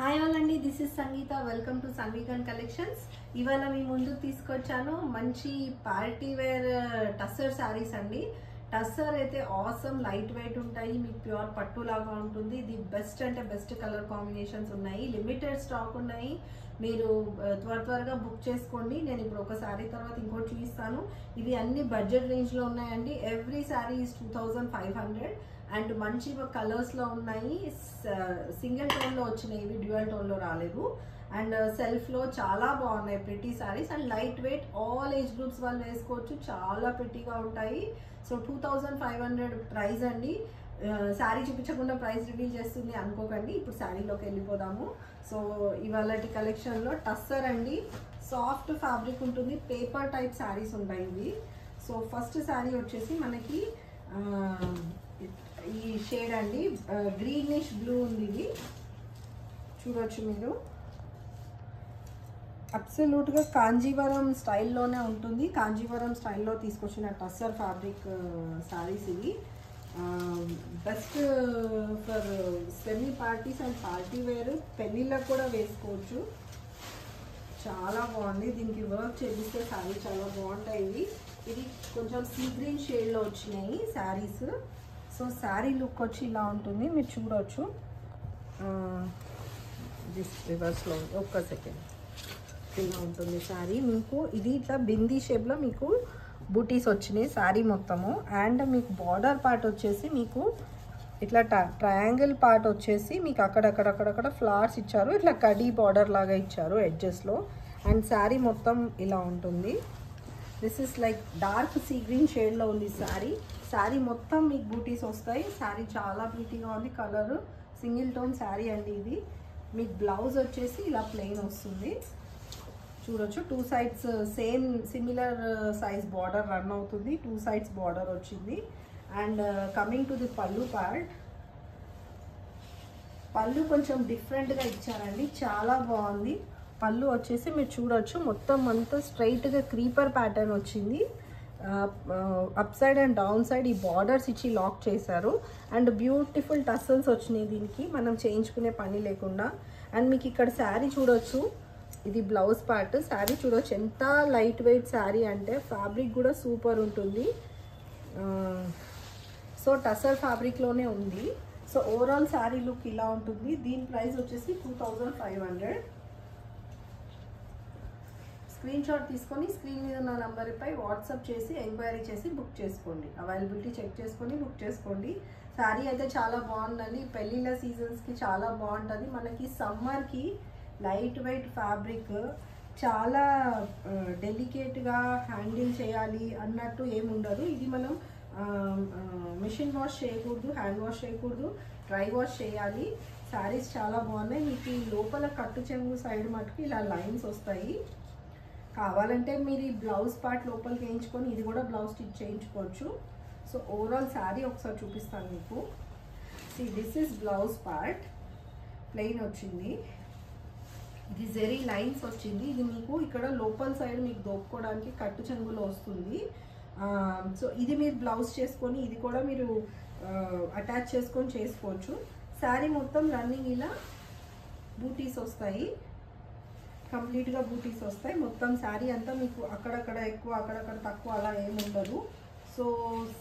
Hi వాళ్ళండి, this is Sangeetha. Welcome to Sangeethan collections. ఇవాళ మీ ముందుకు తీసుకొచ్చాను మంచి పార్టీ వేర్ టస్సర్ శారీస్ అండి. టస్సర్ అయితే ఆసమ్, లైట్ వెయిట్ ఉంటాయి, మీకు ప్యూర్ పట్టు లాగా ఉంటుంది. ఇది బెస్ట్ అంటే బెస్ట్ కలర్ కాంబినేషన్స్ ఉన్నాయి, లిమిటెడ్ స్టాక్ ఉన్నాయి. మీరు త్వరగా బుక్ చేసుకోండి. నేను ఇప్పుడు ఒక శారీ తర్వాత ఇంకోటి చూపిస్తాను. ఇవి అన్ని బడ్జెట్ రేంజ్లో ఉన్నాయండి. ఎవ్రీ శారీ ఈజ్ 2500 అండ్ మంచి కలర్స్లో ఉన్నాయి. సింగిల్ టోన్లో వచ్చినాయి, ఇవి డ్యూయల్ టోన్లో రాలేదు. అండ్ సెల్ఫ్లో చాలా బాగున్నాయి pretty saris and light weight, all age groups వాళ్ళు వేసుకోవచ్చు, చాలా ప్రిటీగా ఉంటాయి. సో 2500 ప్రైస్ అండి. శారీ చూపించకుండా ప్రైస్ రివీల్ చేస్తుంది అనుకోకండి. ఇప్పుడు శారీలోకి వెళ్ళిపోదాము. సో ఇవాళ కలెక్షన్లో టస్సర్ అండి, సాఫ్ట్ ఫ్యాబ్రిక్ ఉంటుంది, పేపర్ టైప్ శారీస్ ఉంటాయి ఇవి. సో ఫస్ట్ శారీ వచ్చేసి మనకి ఈ షేడ్ అండి, గ్రీనిష్ బ్లూ ఉంది. ఇది చూడొచ్చు మీరు, అబ్సల్యూట్గా కాంజీవరం స్టైల్లోనే ఉంటుంది. కాంజీవరం స్టైల్లో తీసుకొచ్చిన టస్సర్ ఫ్యాబ్రిక్ శారీస్ ఇవి. Best for semi parties and party wear, పెళ్ళిళ్ళకు కూడా వేసుకోవచ్చు. చాలా బాగుంది, దీనికి వర్క్ చేపిస్తే శారీ చాలా బాగుంటాయి ఇవి. ఇది కొంచెం సీ గ్రీన్ షేడ్లో వచ్చినాయి శారీస్. సో శారీ లుక్ వచ్చి ఇలా ఉంటుంది, మీరు చూడవచ్చు. రివర్స్లో ఒక్క సెకండ్, ఇలా ఉంటుంది శారీ. మీకు ఇది ఇట్లా బిందీ షేప్లో మీకు బూటీస్ వచ్చినాయి శారీ మొత్తము. అండ్ మీకు బార్డర్ పార్ట్ వచ్చేసి మీకు ఇట్లా ట్రయాంగిల్ పార్ట్ వచ్చేసి మీకు అక్కడక్కడ ఫ్లవర్స్ ఇచ్చారు, ఇట్లా కడీ బార్డర్ లాగా ఇచ్చారు ఎడ్జెస్లో. అండ్ శారీ మొత్తం ఇలా ఉంటుంది. This is like dark sea green షేడ్లో ఉంది శారీ. శారీ మొత్తం మీకు బూటీస్ వస్తాయి. శారీ చాలా బ్యూటీగా ఉంది, కలర్ సింగిల్ టోన్ శారీ అండి ఇది. మీకు బ్లౌజ్ వచ్చేసి ఇలా ప్లెయిన్ వస్తుంది, చూడొచ్చు. Two sides same similar size border run అవుతుంది, టూ సైడ్స్ బార్డర్ వచ్చింది. అండ్ కమింగ్ టు ది పళ్ళు పార్ట్, పళ్ళు కొంచెం డిఫరెంట్గా ఇచ్చారండి, చాలా బాగుంది. పళ్ళు వచ్చేసి మీరు చూడొచ్చు, మొత్తం అంతా స్ట్రైట్గా క్రీపర్ ప్యాటర్న్ వచ్చింది. Up side and down side ఈ బార్డర్స్ ఇచ్చి లాక్ చేశారు. అండ్ బ్యూటిఫుల్ టస్సల్స్ వచ్చినాయి దీనికి, మనం చేయించుకునే పని లేకుండా. అండ్ మీకు ఇక్కడ శారీ చూడొచ్చు, ఇది బ్లౌజ్ పార్ట్. శారీ చూడొచ్చు ఎంత లైట్ వెయిట్ శారీ అంటే, ఫ్యాబ్రిక్ కూడా సూపర్ ఉంటుంది. సో టస్సర్ ఫ్యాబ్రిక్లోనే ఉంది. సో ఓవరాల్ శారీ లుక్ ఇలా ఉంటుంది. దీని ప్రైస్ వచ్చేసి 2500. స్క్రీన్ షాట్ తీసుకొని స్క్రీన్ మీద ఉన్న నంబర్పై వాట్సాప్ చేసి ఎంక్వైరీ చేసి బుక్ చేసుకోండి. అవైలబిలిటీ చెక్ చేసుకొని బుక్ చేసుకోండి. శారీ అయితే చాలా బాగుందండి, పెళ్ళిళ్ళ సీజన్స్కి చాలా బాగుంటుంది. మనకి సమ్మర్కి లైట్ వెయిట్ ఫ్యాబ్రిక్, చాలా డెలికేట్గా హ్యాండిల్ చేయాలి అన్నట్టు ఏముండదు. ఇది మనం మిషన్ వాష్ చేయకూడదు, హ్యాండ్ వాష్ చేయకూడదు, డ్రై వాష్ చేయాలి. శారీస్ చాలా బాగున్నాయి. మీకు లోపల కట్టు చెంగు సైడ్ మటుకు ఇలా లైన్స్ వస్తాయి. కావాలంటే మీరు ఈ బ్లౌజ్ పార్ట్ లోపలికి వేయించుకొని ఇది కూడా బ్లౌజ్ స్టిచ్ చేయించుకోవచ్చు. సో ఓవరాల్ శారీ ఒకసారి చూపిస్తాను మీకు. See this is blouse part, plain వచ్చింది. ఇది జెరీ లైన్స్ వచ్చింది. ఇది మీకు ఇక్కడ లోపల సైడ్ మీకు దోపుకోవడానికి కట్టు చెంగులో వస్తుంది. సో ఇది మీరు బ్లౌజ్ చేసుకొని ఇది కూడా మీరు అటాచ్ చేసుకొని చేసుకోవచ్చు. శారీ మొత్తం రన్నింగ్ ఇలా బూటీస్ వస్తాయి, కంప్లీట్గా బూటీస్ వస్తాయి. మొత్తం శారీ అంతా మీకు అక్కడక్కడ ఎక్కువ అక్కడక్కడ తక్కువ అలా ఏమి ఉండదు. సో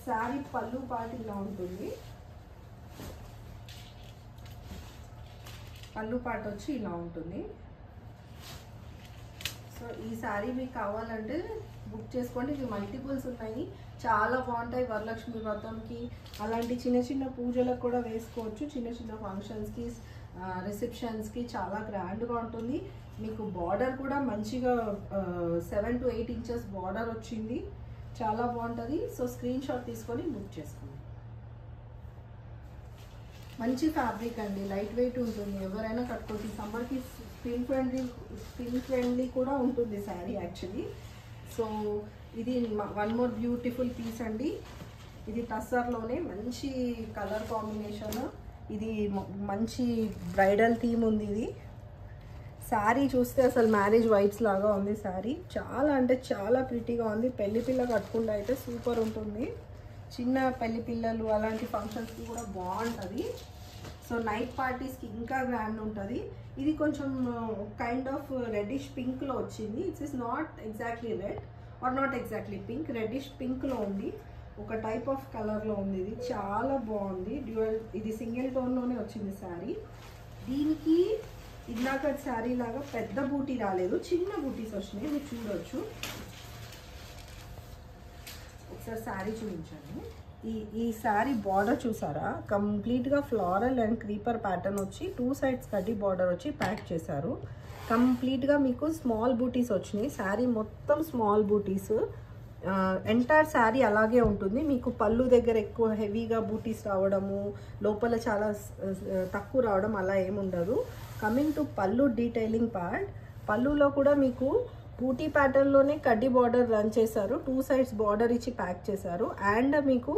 శారీ పళ్ళు పార్ట్ ఇలా ఉంటుంది, పళ్ళు పార్ట్ వచ్చి ఇలా ఉంటుంది. సో ఈ శారీ మీకు కావాలంటే బుక్ చేసుకోండి. ఇవి మల్టిపుల్స్ ఉన్నాయి, చాలా బాగుంటాయి. వరలక్ష్మి వ్రతంకి అలాంటి చిన్న చిన్న పూజలకు కూడా వేసుకోవచ్చు, చిన్న చిన్న ఫంక్షన్స్కి రిసెప్షన్స్కి చాలా గ్రాండ్గా ఉంటుంది. మీకు బార్డర్ కూడా మంచిగా 7 to 8 ఇంచెస్ బార్డర్ వచ్చింది, చాలా బాగుంటుంది. సో స్క్రీన్ షాట్ తీసుకొని బుక్ చేసుకోండి. మంచి ఫ్యాబ్రిక్ అండి, లైట్ వెయిట్ ఉంటుంది, ఎవరైనా కట్టుకోవచ్చు. సమ్మర్కి స్కిన్ ఫ్రెండ్లీ కూడా ఉంటుంది శారీ యాక్చువల్లీ. సో ఇది వన్ మోర్ బ్యూటిఫుల్ పీస్ అండి. ఇది టస్సర్లోనే మంచి కలర్ కాంబినేషన్. ఇది మంచి బ్రైడల్ థీమ్ ఉంది. ఇది శారీ చూస్తే అసలు మ్యారేజ్ వైబ్స్ లాగా ఉంది శారీ, చాలా అంటే చాలా ప్రిటీగా ఉంది. పెళ్లి పిల్ల కట్టుకుంటే అయితే సూపర్ ఉంటుంది, చిన్న పెళ్లి పిల్లలు అలాంటి ఫంక్షన్స్కి కూడా బాగుంటుంది. సో నైట్ పార్టీస్కి ఇంకా గ్రాండ్ ఉంటుంది. ఇది కొంచెం కైండ్ ఆఫ్ రెడ్డిష్ పింక్లో వచ్చింది. It's is not exactly red or not exactly pink, reddish పింక్లో ఉంది. ఒక టైప్ ఆఫ్ కలర్లో ఉంది. ఇది చాలా బాగుంది. డ్యూయల్, ఇది సింగిల్ టోన్లోనే వచ్చింది శారీ. దీనికి ఇందాక శారీ లాగా పెద్ద బూటీ రాలేదు, చిన్న బూటీస్ వచ్చినాయి. మీరు చూడవచ్చు. ఒకసారి శారీ చూపించండి. ఈ శారీ బార్డర్ చూసారా, కంప్లీట్గా ఫ్లోరల్ అండ్ క్రీపర్ ప్యాటర్న్ వచ్చి 2 sides కడ్డీ బార్డర్ వచ్చి ప్యాక్ చేశారు. కంప్లీట్గా మీకు స్మాల్ బూటీస్ వచ్చినాయి. శారీ మొత్తం స్మాల్ బూటీస్. ఎంటైర్ శారీ అలాగే ఉంటుంది. మీకు పళ్ళు దగ్గర ఎక్కువ హెవీగా బూటీస్ రావడము, లోపల చాలా తక్కువ రావడం అలా ఏముండదు. కమింగ్ టు పళ్ళు డీటెయిలింగ్ పార్ట్, పళ్ళులో కూడా మీకు బూటీ ప్యాటర్న్లోనే కడ్డీ బార్డర్ రన్ చేశారు. 2 sides బార్డర్ ఇచ్చి ప్యాక్ చేశారు. అండ్ మీకు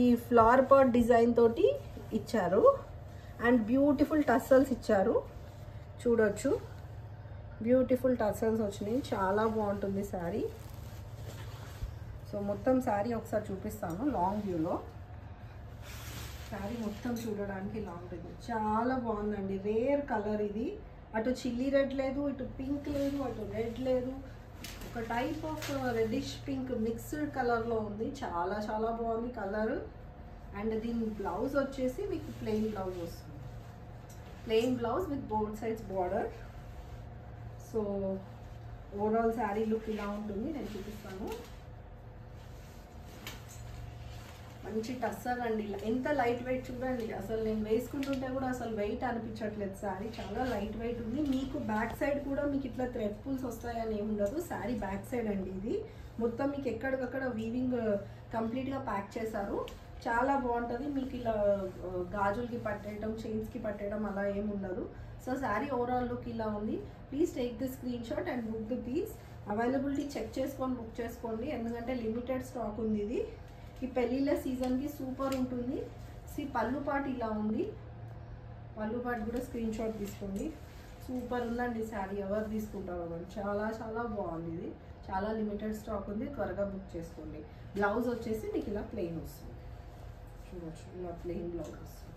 ఈ ఫ్లవర్ పాట్ డిజైన్ తోటి ఇచ్చారు. అండ్ బ్యూటిఫుల్ టస్సల్స్ ఇచ్చారు. చూడొచ్చు, బ్యూటిఫుల్ టస్సల్స్ వచ్చినాయి. చాలా బాగుంటుంది శారీ. సో మొత్తం శారీ ఒకసారి చూపిస్తాను లాంగ్ వ్యూలో. శారీ మొత్తం చూడడానికి లాంగ్ వ్యూ చాలా బాగుందండి. రేర్ కలర్ ఇది. అటు చిల్లీ రెడ్ లేదు, ఇటు పింక్ లేదు, అటు రెడ్ లేదు. ఒక type of reddish pink mixed కలర్లో ఉంది. చాలా చాలా బాగుంది కలర్. అండ్ దీని బ్లౌజ్ వచ్చేసి మీకు ప్లెయిన్ బ్లౌజ్ వస్తుంది. Plain blouse with both sides border. So overall sari look ఇలా ఉంటుంది. నేను చూపిస్తాను. మంచి టస్సర్ అండి. ఎంత లైట్ వెయిట్ చూడండి. అసలు నేను వేసుకుంటుంటే కూడా అసలు వెయిట్ అనిపించట్లేదు. శారీ చాలా లైట్ వెయిట్ ఉంది. మీకు బ్యాక్ సైడ్ కూడా మీకు ఇట్లా థ్రెడ్ పుల్స్ వస్తాయని ఏమి ఉండదు. శారీ బ్యాక్ సైడ్ అండి ఇది. మొత్తం మీకు ఎక్కడికక్కడ వీవింగ్ కంప్లీట్గా ప్యాక్ చేశారు. చాలా బాగుంటుంది. మీకు ఇలా గాజులకి పట్టేయడం, చైన్స్కి పట్టేయడం అలా ఏమి ఉండదు. సో శారీ ఓవరాల్ లుక్ ఇలా ఉంది. Please take the screenshot and book the piece. Availability check చేసుకొని బుక్ చేసుకోండి. ఎందుకంటే లిమిటెడ్ స్టాక్ ఉంది ఇది. ఈ పెళ్ళిళ్ళ సీజన్కి సూపర్ ఉంటుంది. పళ్ళు పాటు ఇలా ఉంది. పళ్ళు పాటు కూడా స్క్రీన్ షాట్ తీసుకోండి. సూపర్ ఉందండి శారీ. ఎవరు తీసుకుంటారో మరి. చాలా చాలా బాగుంది ఇది. చాలా లిమిటెడ్ స్టాక్ ఉంది. త్వరగా బుక్ చేసుకోండి. బ్లౌజ్ వచ్చేసి మీకు ఇలా ప్లెయిన్ వస్తుంది. చూడొచ్చు, ఇలా ప్లెయిన్ బ్లౌజ్ వస్తుంది.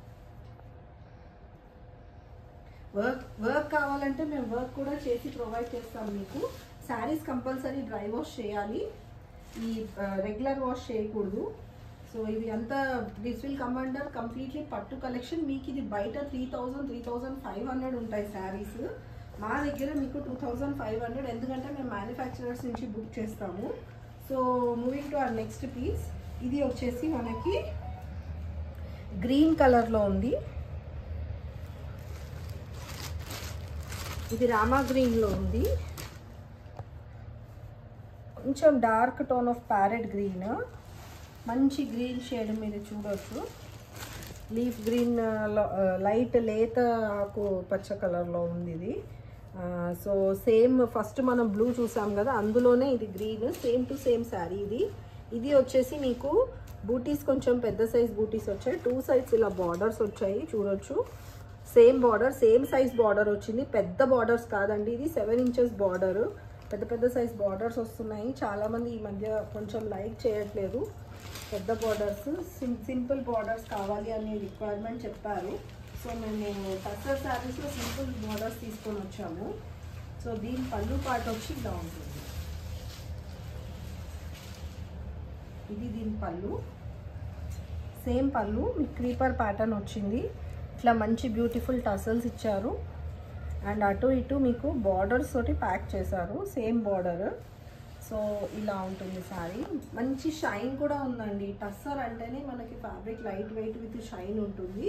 వర్క్ కావాలంటే మేము వర్క్ కూడా చేసి ప్రొవైడ్ చేస్తాం మీకు. శారీస్ కంపల్సరీ డ్రై వాష్ చేయాలి. ఈ రెగ్యులర్ వాష్ చేయకూడదు. సో ఇవి అంతా this will come under completely పట్టు కలెక్షన్. మీకు ఇది బయట 3000, 3500 ఉంటాయి శారీస్. మా దగ్గర మీకు 2500. ఎందుకంటే మేము మ్యానుఫ్యాక్చరర్స్ నుంచి బుక్ చేస్తాము. So moving to our next piece. ఇది వచ్చేసి మనకి గ్రీన్ కలర్లో ఉంది. ఇది రామా గ్రీన్లో ఉంది. కొంచెం dark tone of parrot green. మంచి గ్రీన్ షేడ్ మీరు చూడవచ్చు. లీఫ్ గ్రీన్, లైట్ లేత ఆకు పచ్చ కలర్లో ఉంది ఇది. సో సేమ్ ఫస్ట్ మనం బ్లూ చూసాం కదా, అందులోనే ఇది green. Same to same sari ఇది. ఇది వచ్చేసి మీకు బూటీస్ కొంచెం పెద్ద సైజ్ బూటీస్ వచ్చాయి. 2 sides ఇలా బార్డర్స్ వచ్చాయి. చూడొచ్చు, same border, same size border వచ్చింది. పెద్ద బార్డర్స్ కాదండి ఇది. 7 inches బార్డర్. పెద్ద పెద్ద సైజ్ బార్డర్స్ వస్తున్నాయి. చాలామంది ఈ మధ్య కొంచెం లైక్ చేయట్లేదు పెద్ద బార్డర్స్. సింపుల్ బార్డర్స్ కావాలి అనే రిక్వైర్మెంట్ చెప్పారు. సో మేము టస్సర్ శారీస్లో సింపుల్ బార్డర్స్ తీసుకొని వచ్చాము. సో దీని పళ్ళు పాట వచ్చి ఇలా ఉంటుంది. ఇది దీని పళ్ళు. సేమ్ పళ్ళు మీకు క్రీపర్ ప్యాటర్న్ వచ్చింది. ఇట్లా మంచి బ్యూటిఫుల్ టసల్స్ ఇచ్చారు. అండ్ అటు ఇటు మీకు బార్డర్స్ తోటి ప్యాక్ చేశారు. Same border. సో ఇలా ఉంటుంది శారీ. మంచి షైన్ కూడా ఉందండి. టస్సర్ అంటేనే మనకి fabric light weight with shine ఉంటుంది.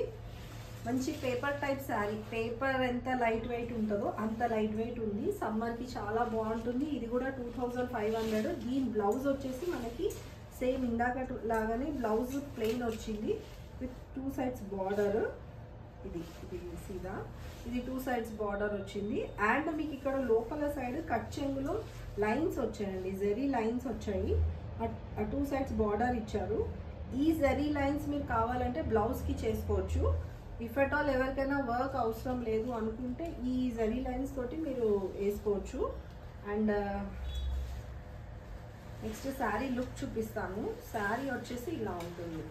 మంచి పేపర్ టైప్ శారీ. పేపర్ ఎంత లైట్ వెయిట్ ఉంటుందో అంత లైట్ వెయిట్ ఉంది. సమ్మర్కి చాలా బాగుంటుంది. ఇది కూడా 2500. దీని బ్లౌజ్ వచ్చేసి మనకి సేమ్ ఇందాక లాగానే బ్లౌజ్ ప్లెయిన్ వచ్చింది విత్ 2 sides బార్డర్. ఇది సీదా ఇది 2 sides బార్డర్ వచ్చింది. అండ్ మీకు ఇక్కడ లోపల సైడ్ కట్ చెంగులో లైన్స్ వచ్చాయండి. జెరీ లైన్స్ వచ్చాయి. ఆ 2 sides బార్డర్ ఇచ్చారు. ఈ జెరీ లైన్స్ మీరు కావాలంటే బ్లౌజ్కి చేసుకోవచ్చు. ఇఫ్ ఎట్ ఆల్ ఎవరికైనా వర్క్ అవసరం లేదు అనుకుంటే ఈ జెరీ లైన్స్ తోటి మీరు వేసుకోవచ్చు. అండ్ నెక్స్ట్ శారీ లుక్ చూపిస్తాను. శారీ వచ్చేసి ఇలా ఉంటుంది.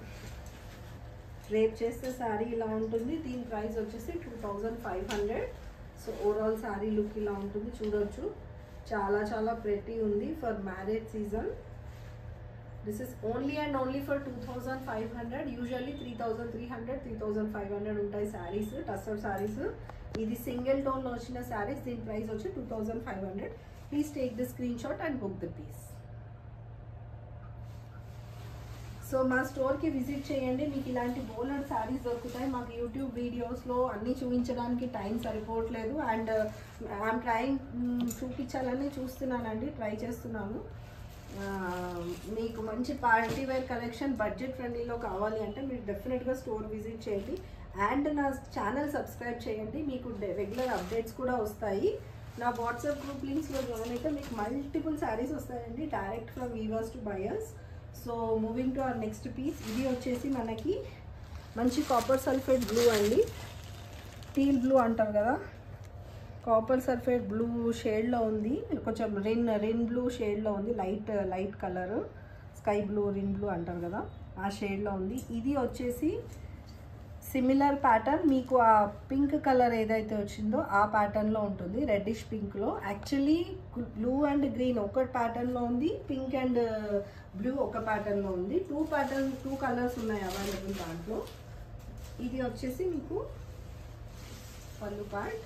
రేప్ చేస్తే శారీ ఇలా ఉంటుంది. దీని ప్రైస్ వచ్చేసి 2500. సో ఓవరాల్ శారీ లుక్ ఇలా ఉంటుంది, చూడొచ్చు. చాలా చాలా ప్రెటీ ఉంది for marriage season. This is only and only for 2500. Usually 3300, 3500 ఉంటాయి శారీస్, టస్సర్ శారీస్. ఇది సింగిల్ టోన్లో వచ్చిన శారీస్. దీని ప్రైస్ వచ్చి 2500. Please take the screenshot and book the piece. So మా స్టోర్కి విజిట్ చేయండి. మీకు ఇలాంటి బోల్డ్ శారీస్ దొరుకుతాయి. మాకు యూట్యూబ్ వీడియోస్లో అన్నీ చూపించడానికి టైం సరిపోవట్లేదు. అండ్ ఐఎమ్ ట్రైంగ్ చూపించాలని చూస్తున్నానండి, ట్రై చేస్తున్నాను. మీకు మంచి పార్టీ వేర్ కలెక్షన్ బడ్జెట్ ఫ్రెండ్లీలో కావాలి అంటే మీరు డెఫినెట్గా స్టోర్ విజిట్ చేయండి. అండ్ నా ఛానల్ సబ్స్క్రైబ్ చేయండి, మీకు రెగ్యులర్ అప్డేట్స్ కూడా వస్తాయి. నా వాట్సాప్ గ్రూప్ లింక్స్లో జాయిన్ అయితే మీకు మల్టిపుల్ శారీస్ వస్తాయండి, direct from weavers to buyers. So moving to our next piece. ఇది వచ్చేసి మనకి మంచి కాపర్ సల్ఫేట్ బ్లూ అండి, టీల్ బ్లూ అంటారు కదా, కాపర్ సల్ఫేట్ బ్లూ షేడ్లో ఉంది. కొంచెం రిన్ బ్లూ షేడ్లో ఉంది, light colour, sky blue, Rin blue అంటారు కదా, ఆ షేడ్లో ఉంది. ఇది వచ్చేసి సిమిలర్ ప్యాటర్న్, మీకు ఆ పింక్ కలర్ ఏదైతే వచ్చిందో ఆ ప్యాటర్న్లో ఉంటుంది, రెడ్డిష్ పింక్లో. యాక్చువల్లీ బ్లూ అండ్ గ్రీన్ ఒక ప్యాటర్న్లో ఉంది, పింక్ అండ్ బ్లూ ఒక ప్యాటర్న్లో ఉంది. టూ కలర్స్ ఉన్నాయి అవైలబుల్ దాంట్లో. ఇది వచ్చేసి మీకు పళ్ళు పార్ట్.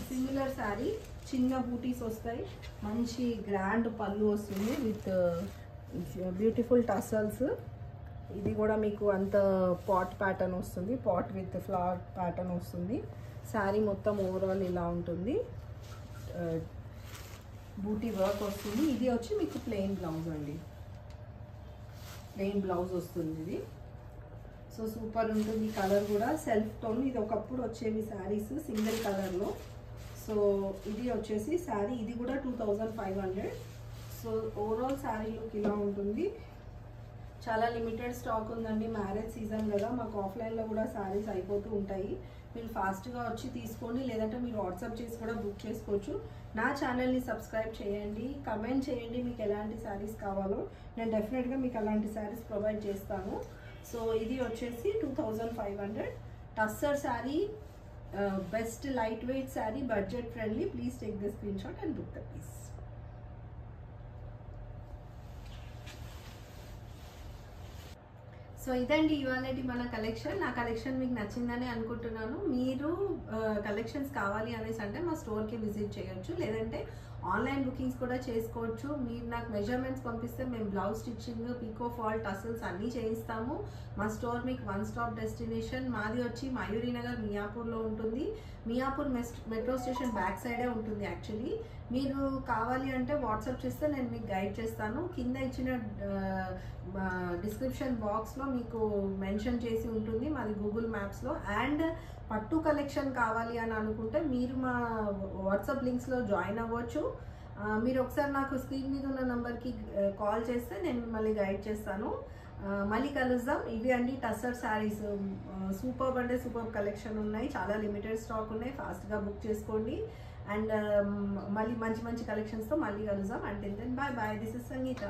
సిమిలర్ శారీ, చిన్న బూటీస్ వస్తాయి, మంచి గ్రాండ్ పళ్ళు వస్తుంది విత్ బ్యూటిఫుల్ టసల్స్. ఇది కూడా మీకు అంత పాట్ ప్యాటర్న్ వస్తుంది, పాట్ విత్ ఫ్లవర్ ప్యాటర్న్ వస్తుంది. శారీ మొత్తం ఓవరాల్ ఇలా ఉంటుంది, బూటీ వర్క్ వస్తుంది. ఇది వచ్చి మీకు ప్లెయిన్ బ్లౌజ్ అండి, ప్లెయిన్ బ్లౌజ్ వస్తుంది ఇది. సో సూపర్ ఉంటుంది. కలర్ కూడా సెల్ఫ్ టోన్, ఇది ఒకప్పుడు వచ్చేవి శారీస్ సింగిల్ కలర్లో. సో ఇది వచ్చేసి శారీ, ఇది కూడా 2500. సో ఓవరాల్ శారీ లుక్ ఇలా ఉంటుంది. చాలా లిమిటెడ్ స్టాక్ ఉందండి, మ్యారేజ్ సీజన్ కదా, మాకు ఆఫ్లైన్లో కూడా శారీస్ అయిపోతూ ఉంటాయి. మీరు ఫాస్ట్గా వచ్చి తీసుకోండి, లేదంటే మీరు వాట్సాప్ చేసి కూడా బుక్ చేసుకోవచ్చు. నా ఛానల్ని సబ్స్క్రైబ్ చేయండి, కమెంట్ చేయండి మీకు ఎలాంటి శారీస్ కావాలో, నేను డెఫినెట్గా మీకు అలాంటి శారీస్ ప్రొవైడ్ చేస్తాను. సో ఇది వచ్చేసి 2500 tussar sari, best light weight sari, budget friendly. Please take the screenshot and book the piece. So ఇదండి ఇవాళ మన కలెక్షన్. నా కలెక్షన్ మీకు నచ్చిందని అనుకుంటున్నాను. మీరు కలెక్షన్స్ కావాలి అనేసి అంటే మా స్టోర్కి విజిట్ చేయొచ్చు, లేదంటే ఆన్లైన్ బుకింగ్స్ కూడా చేసుకోవచ్చు. మీరు నాకు మెజర్మెంట్స్ పంపిస్తే మేము blouse stitching, pico fall, tassels అన్నీ చేయిస్తాము. మా స్టోర్ మీకు వన్ స్టాప్ డెస్టినేషన్. మాది వచ్చి మయూరి నగర్ మియాపూర్లో ఉంటుంది. మియాపూర్ మెట్రో స్టేషన్ బ్యాక్ సైడే ఉంటుంది. యాక్చువల్లీ మీరు కావాలి అంటే వాట్సాప్ చేస్తే నేను మీకు గైడ్ చేస్తాను. కింద ఇచ్చిన డిస్క్రిప్షన్ బాక్స్లో మీకు మెన్షన్ చేసి ఉంటుంది మాది గూగుల్ మ్యాప్స్లో. అండ్ పట్టు కలెక్షన్ కావాలి అని అనుకుంటే మీరు మా వాట్సాప్ లింక్స్లో జాయిన్ అవ్వచ్చు. మీరు ఒకసారి నాకు స్క్రీన్ మీద ఉన్న నెంబర్కి కాల్ చేస్తే నేను మిమ్మల్ని గైడ్ చేస్తాను. మళ్ళీ కలుద్దాం. ఇవి అండి టస్సర్ శారీస్, సూపర్ అంటే సూపర్ కలెక్షన్ ఉన్నాయి, చాలా లిమిటెడ్ స్టాక్ ఉన్నాయి, ఫాస్ట్గా బుక్ చేసుకోండి. అండ్ మళ్ళీ మంచి మంచి కలెక్షన్స్తో మళ్ళీ కలుద్దాం. అంటే bye bye, this is Sangeetha.